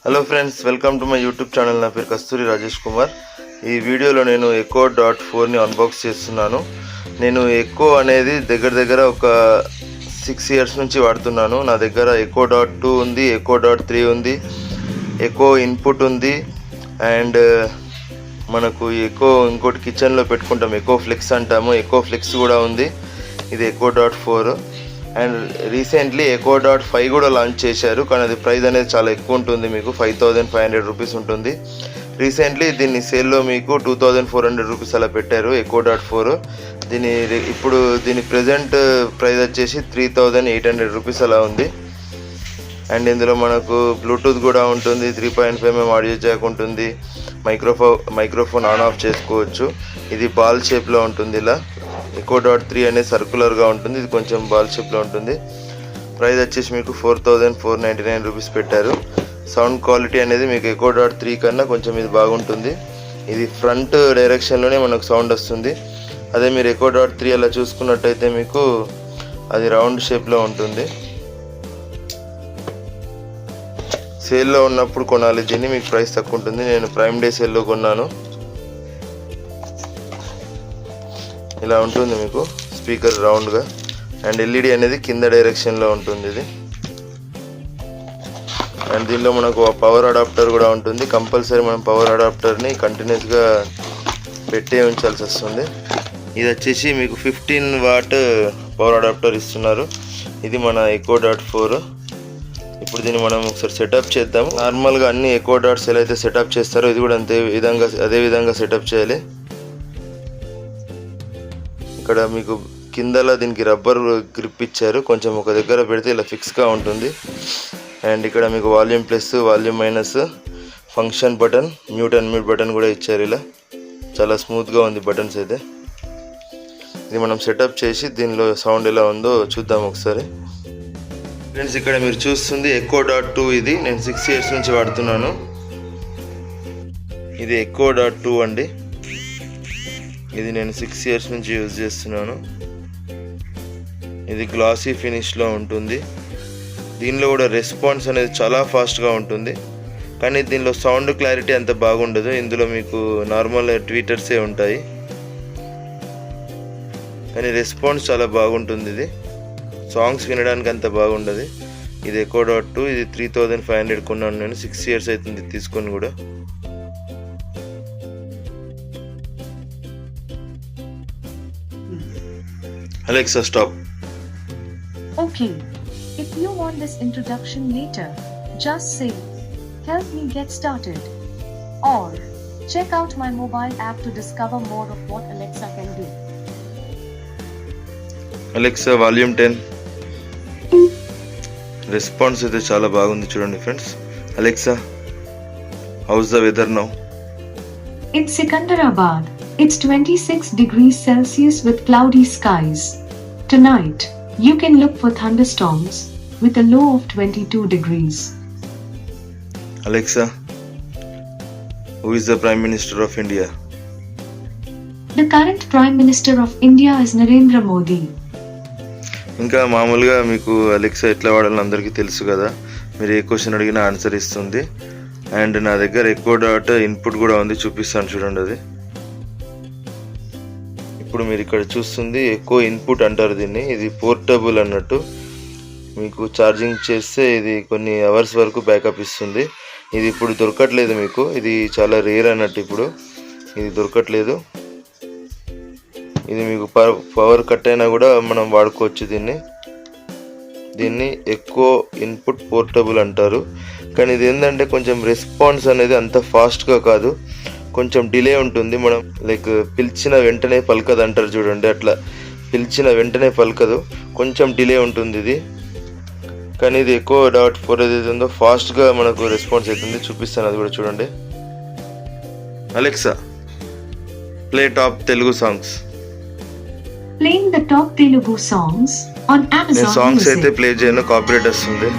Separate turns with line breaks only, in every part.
Hello friends, welcome to my YouTube channel. నా పేరు కస్తూరి రాజేష్ కుమార్. ఈ వీడియోలో నేను echo.4ని అన్బాక్స్ చేస్తున్నాను. నేను ఎకో అనేది దగ్గర ఒక 6 ఇయర్స్ నుంచి వాడుతున్నాను. నా దగ్గర echo.2 ఉంది, echo.3 ఉంది, ఎకో ఇన్పుట్ ఉంది, అండ్ మనకు ఎకో ఇంకోటి కిచెన్లో పెట్టుకుంటాం, ఎకో ఫ్లెక్స్ అంటాము, ఎకో ఫ్లెక్స్ కూడా ఉంది. ఇది echo.4. అండ్ రీసెంట్లీ echo.5 కూడా లాంచ్ చేశారు, కానీ అది ప్రైస్ అనేది చాలా ఎక్కువ ఉంటుంది, మీకు 5500 రూపీస్ ఉంటుంది. రీసెంట్లీ దీన్ని సేల్లో మీకు 2400 రూపీస్ అలా పెట్టారు echo.4. ఇప్పుడు దీని ప్రెజెంట్ ప్రైస్ వచ్చేసి 3800 రూపీస్ అలా ఉంది. అండ్ ఇందులో మనకు బ్లూటూత్ కూడా ఉంటుంది, 3.5mm ఆడియో జాక్ ఉంటుంది, మైక్రోఫోన్ ఆన్ ఆఫ్ చేసుకోవచ్చు. ఇది బాల్ షేప్లో ఉంటుంది. ఇలా echo.3 అనేది సర్కులర్గా ఉంటుంది, ఇది కొంచెం బాల్ షేప్లో ఉంటుంది. ప్రైస్ వచ్చేసి మీకు 4499 రూపీస్ పెట్టారు. సౌండ్ క్వాలిటీ అనేది మీకు echo.3 కన్నా కొంచెం ఇది బాగుంటుంది. ఇది ఫ్రంట్ డైరెక్షన్లోనే మనకు సౌండ్ వస్తుంది. అదే మీరు echo.3 అలా చూసుకున్నట్టయితే మీకు అది రౌండ్ షేప్లో ఉంటుంది. సేల్లో ఉన్నప్పుడు కొనాలి దీన్ని, మీకు ప్రైస్ తక్కువ ఉంటుంది. నేను ప్రైమ్ డే సేల్లో కొన్నాను. ఇలా ఉంటుంది మీకు స్పీకర్ రౌండ్గా, అండ్ ఎల్ఈడి అనేది కింద డైరెక్షన్లో ఉంటుంది ఇది. అండ్ దీనిలో మనకు పవర్ అడాప్టర్ కూడా ఉంటుంది. కంపల్సరీ మనం పవర్ అడాప్టర్ని కంటిన్యూస్గా పెట్టే ఉంచాల్సి వస్తుంది. ఇది వచ్చేసి మీకు 15 వాట్ పవర్ అడాప్టర్ ఇస్తున్నారు. ఇది మన echo.4. ఇప్పుడు దీన్ని మనం ఒకసారి సెటప్ చేద్దాము. నార్మల్గా అన్ని echo.స్ ఎలా అయితే సెటప్ చేస్తారో ఇది కూడా అదే విధంగా సెటప్ చేయాలి. ఇక్కడ మీకు కిందలా దీనికి రబ్బర్ గ్రిప్ ఇచ్చారు, కొంచెం ఒక దగ్గర పెడితే ఇలా ఫిక్స్గా ఉంటుంది. అండ్ ఇక్కడ మీకు volume plus, volume minus, function button, mute and mute button కూడా ఇచ్చారు. ఇలా చాలా స్మూత్గా ఉంది బటన్స్ అయితే. ఇది మనం సెటప్ చేసి దీనిలో సౌండ్ ఎలా ఉందో చూద్దాం ఒకసారి. ఫ్రెండ్స్, ఇక్కడ మీరు చూస్తుంది echo.2. ఇది నేను 6 ఇయర్స్ నుంచి వాడుతున్నాను. ఇది echo.2 అండి. ఇది నేను 6 ఇయర్స్ నుంచి యూజ్ చేస్తున్నాను. ఇది గ్లాసీ ఫినిష్లో ఉంటుంది. దీనిలో కూడా రెస్పాన్స్ అనేది చాలా ఫాస్ట్గా ఉంటుంది, కానీ దీనిలో సౌండ్ క్లారిటీ అంత బాగుండదు. ఇందులో మీకు నార్మల్ ట్వీటర్సే ఉంటాయి, కానీ రెస్పాన్స్ చాలా బాగుంటుంది. ఇది సాంగ్స్ వినడానికి అంత బాగుండదు. ఇది echo.2. ఇది 3500 కొన్నాను నేను. 6 ఇయర్స్ అవుతుంది తీసుకొని కూడా. Alexa, stop.
Okay. If you want this introduction later, just say, "Help me get started." Or, check out my mobile app to discover more of what Alexa can do.
Alexa, volume 10. Response అయితే చాలా బాగుంది చూడండి friends. Alexa, how's the weather now?
In Secunderabad, it's 26 degrees Celsius with cloudy skies. Tonight, you can look for thunderstorms with a low of 22 degrees.
Alexa, who is the Prime Minister of India?
The current Prime Minister of India is Narendra Modi.
ఇంకా మామూలుగా మీకు Alexa ఎట్లా వాడాలని అందరికీ తెలుసు కదా. మీరు ఏ question అడిగినా ఆన్సర్ ఇస్తుంది. అండ్ నా దగ్గర echo.ట్ ఇన్పుట్ కూడా ఉంది, చూపిస్తాను చూడండి. అది ఇప్పుడు మీరు ఇక్కడ చూస్తుంది ఎకో ఇన్పుట్ అంటారు దీన్ని. ఇది పోర్టబుల్ అన్నట్టు, మీకు ఛార్జింగ్ చేస్తే ఇది కొన్ని అవర్స్ వరకు బ్యాకప్ ఇస్తుంది. ఇది ఇప్పుడు దొరకట్లేదు మీకు, ఇది చాలా రేర్ అన్నట్టు. ఇప్పుడు ఇది దొరకట్లేదు. ఇది మీకు పవర్ కట్ అయినా కూడా మనం వాడుకోవచ్చు దీన్ని ఎకో ఇన్పుట్ పోర్టబుల్ అంటారు. కానీ ఇది ఏంటంటే కొంచెం రెస్పాన్స్ అనేది అంత ఫాస్ట్గా కాదు, కొంచెం డిలే ఉంటుంది. మనం లైక్ పిలిచిన వెంటనే పలకదు అంటారు చూడండి, అట్లా పిలిచిన వెంటనే పలకదు, కొంచెం డిలే ఉంటుంది ఇది. కానీ ఇది echo.4 ఏదైతే ఉందో ఫాస్ట్గా మనకు రెస్పాన్స్ అవుతుంది. చూపిస్తాను అది కూడా చూడండి. Alexa, play top Telugu songs.
Playing the top Telugu songs on Amazon
నేను సాంగ్స్
Music.
అయితే ప్లే చేయను, కాపీరైట్ వస్తుంది.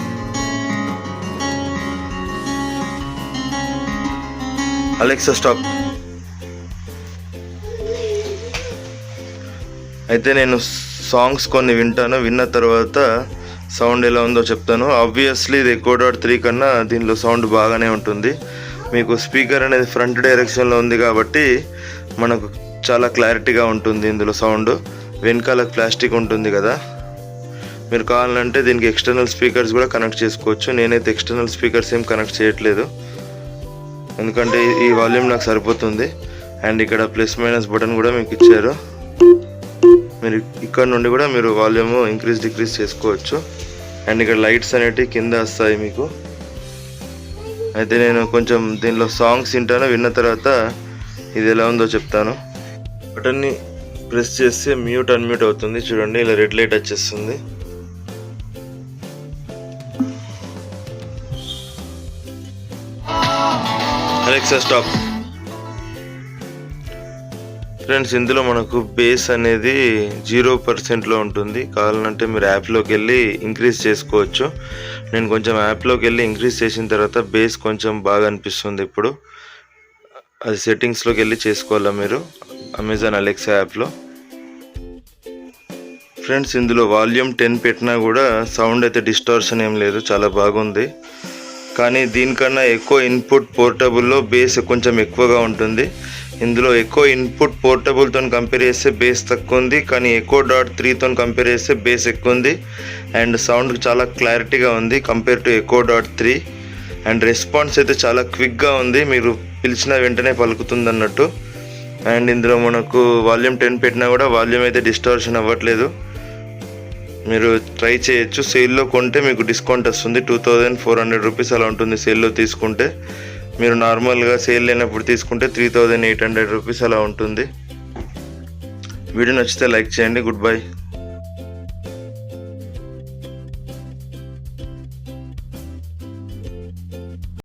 Alexa, stop. అయితే నేను సాంగ్స్ కొన్ని వింటాను, విన్న తర్వాత సౌండ్ ఎలా ఉందో చెప్తాను. ఆబ్వియస్లీ ఇది ఎకో.3 కన్నా దీనిలో సౌండ్ బాగానే ఉంటుంది. మీకు స్పీకర్ అనేది ఫ్రంట్ డైరెక్షన్లో ఉంది కాబట్టి మనకు చాలా క్లారిటీగా ఉంటుంది ఇందులో సౌండ్. వెనకాల ప్లాస్టిక్ ఉంటుంది కదా, మీరు కావాలంటే దీనికి ఎక్స్టర్నల్ స్పీకర్స్ కూడా కనెక్ట్ చేసుకోవచ్చు. నేనైతే ఎక్స్టర్నల్ స్పీకర్స్ ఏం కనెక్ట్ చేయట్లేదు, ఎందుకంటే ఈ వాల్యూమ్ నాకు సరిపోతుంది. అండ్ ఇక్కడ ప్లస్ మైనస్ బటన్ కూడా మీకు ఇచ్చారు. మీరు ఇక్కడ నుండి కూడా మీరు వాల్యూమ్ ఇంక్రీజ్ డిక్రీజ్ చేసుకోవచ్చు. అండ్ ఇక్కడ లైట్స్ అనేటివి కింద వస్తాయి మీకు. అయితే నేను కొంచెం దీనిలో సాంగ్స్ విన్న తర్వాత ఇది ఎలా ఉందో చెప్తాను. బటన్ని ప్రెస్ చేస్తే మ్యూట్ అన్మ్యూట్ అవుతుంది. చూడండి, ఇలా రెడ్ లైట్ వచ్చేస్తుంది. Alexa stop. ఫ్రెండ్స్, ఇందులో మనకు బేస్ అనేది 0%లో ఉంటుంది. కావాలంటే మీరు యాప్లోకి వెళ్ళి ఇంక్రీజ్ చేసుకోవచ్చు. నేను కొంచెం యాప్లోకి వెళ్ళి ఇంక్రీజ్ చేసిన తర్వాత బేస్ కొంచెం బాగా అనిపిస్తుంది. ఇప్పుడు అది సెట్టింగ్స్లోకి వెళ్ళి చేసుకోవాలా మీరు అమెజాన్ అలెక్సా యాప్లో. ఫ్రెండ్స్, ఇందులో వాల్యూమ్ 10 పెట్టినా కూడా సౌండ్ అయితే డిస్టార్షన్ ఏం లేదు, చాలా బాగుంది. కానీ దీనికన్నా ఎక్కువ ఇన్పుట్ పోర్టబుల్లో బేస్ కొంచెం ఎక్కువగా ఉంటుంది. ఇందులో ఎక్కువ ఇన్పుట్ పోర్టబుల్తో కంపేర్ చేస్తే బేస్ తక్కువ ఉంది, కానీ ఎకో.3తో కంపేర్ చేస్తే బేస్ ఎక్కువ ఉంది. అండ్ సౌండ్ చాలా క్లారిటీగా ఉంది కంపేర్ టు ఎకో.3. అండ్ రెస్పాన్స్ అయితే చాలా క్విక్గా ఉంది, మీరు పిలిచిన వెంటనే పలుకుతుంది అన్నట్టు. అండ్ ఇందులో మనకు వాల్యూమ్ 10 పెట్టినా కూడా వాల్యూమ్ అయితే డిస్టార్షన్ అవ్వట్లేదు. మీరు ట్రై చేయొచ్చు. సేల్లో కొంటే మీకు డిస్కౌంట్ వస్తుంది, 2400 రూపీస్ అలా ఉంటుంది సేల్లో తీసుకుంటే. మీరు నార్మల్గా సేల్ లేనప్పుడు తీసుకుంటే 3800 రూపీస్ అలా ఉంటుంది. వీడియో నచ్చితే లైక్ చేయండి. Good bye.